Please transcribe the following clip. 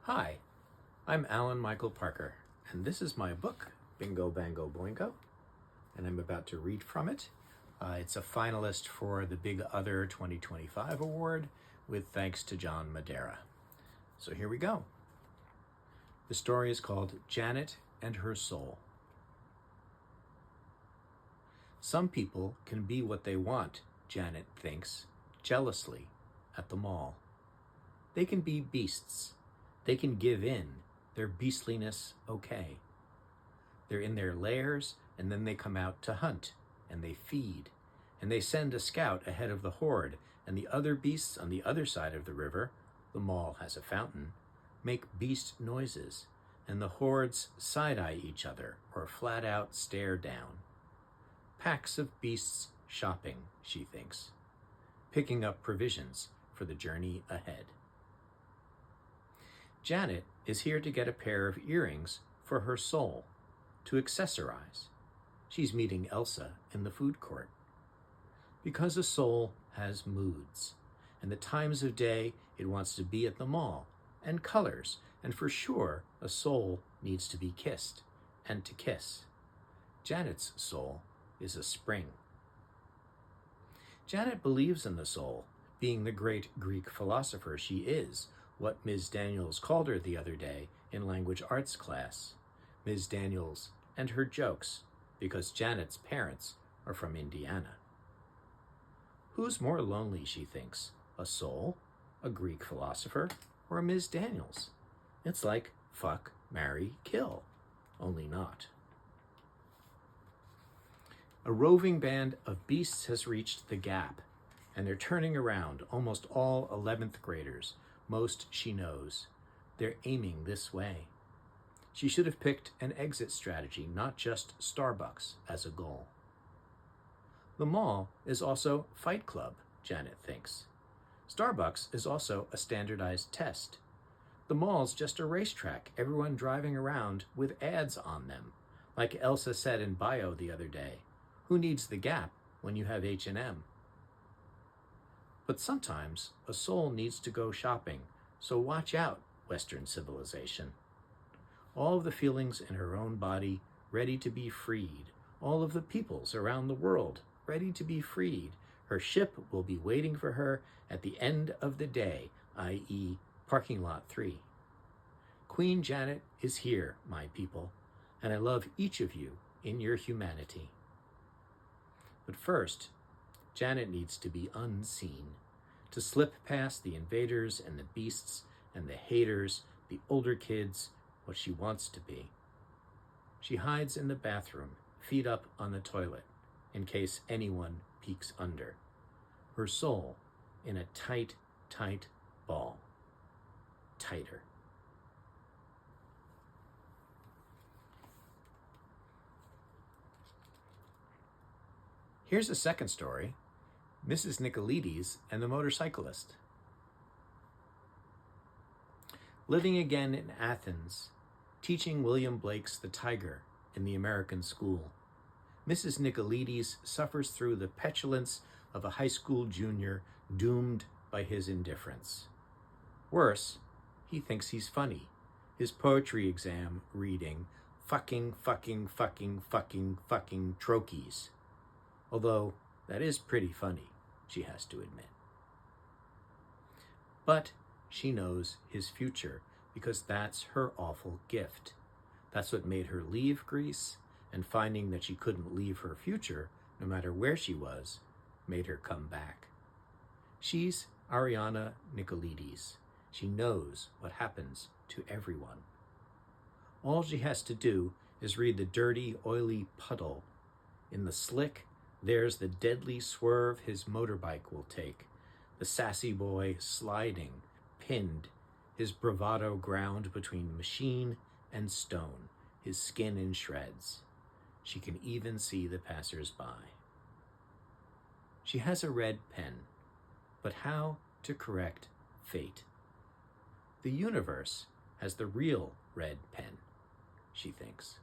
Hi, I'm Alan Michael Parker, and this is my book, Bingo, Bango, Boingo, and I'm about to read from it. It's a finalist for the Big Other 2025 award, with thanks to John Madera. So here we go. The story is called Janet and Her Soul. Some people can be what they want, Janet thinks, jealously, at the mall. They can be beasts. They can give in, their beastliness okay. They're in their lairs, and then they come out to hunt, and they feed, and they send a scout ahead of the horde, and the other beasts on the other side of the river, the mall has a fountain, make beast noises, and the hordes side-eye each other or flat out stare down. Packs of beasts shopping, she thinks, picking up provisions for the journey ahead. Janet is here to get a pair of earrings for her soul, to accessorize. She's meeting Elsa in the food court. Because a soul has moods, and the times of day it wants to be at the mall, and colors, and for sure a soul needs to be kissed, and to kiss. Janet's soul is a spring. Janet believes in the soul, being the great Greek philosopher she is, what Ms. Daniels called her the other day in language arts class. Ms. Daniels and her jokes, because Janet's parents are from Indiana. Who's more lonely, she thinks, a soul, a Greek philosopher, or Ms. Daniels? It's like fuck, marry, kill, only not. A roving band of beasts has reached the gap, and they're turning around, almost all 11th graders, most she knows. They're aiming this way. She should have picked an exit strategy, not just Starbucks as a goal. The mall is also Fight Club, Janet thinks. Starbucks is also a standardized test. The mall's just a racetrack, everyone driving around with ads on them. Like Elsa said in bio the other day, who needs the Gap when you have H&M? But sometimes a soul needs to go shopping, so watch out, Western civilization. All of the feelings in her own body ready to be freed, all of the peoples around the world ready to be freed. Her ship will be waiting for her at the end of the day, i.e. parking lot 3. Queen Janet is here, my people, and I love each of you in your humanity. But first, Janet needs to be unseen, to slip past the invaders and the beasts and the haters, the older kids, what she wants to be. She hides in the bathroom, feet up on the toilet, in case anyone peeks under. Her soul in a tight, tight ball. Tighter. Here's a second story, Mrs. Nicolaides and the Motorcyclist. Living again in Athens, teaching William Blake's The Tiger in the American school, Mrs. Nicolaides suffers through the petulance of a high school junior doomed by his indifference. Worse, he thinks he's funny. His poetry exam reading, fucking, fucking, fucking, fucking, fucking trochees. Although that is pretty funny, she has to admit. But she knows his future because that's her awful gift. That's what made her leave Greece, and finding that she couldn't leave her future, no matter where she was, made her come back. She's Ariana Nicolaides. She knows what happens to everyone. All she has to do is read the dirty, oily puddle. In the slick, there's the deadly swerve his motorbike will take, the sassy boy sliding, pinned, his bravado ground between machine and stone, his skin in shreds. She can even see the passers-by. She has a red pen, but how to correct fate? The universe has the real red pen, she thinks.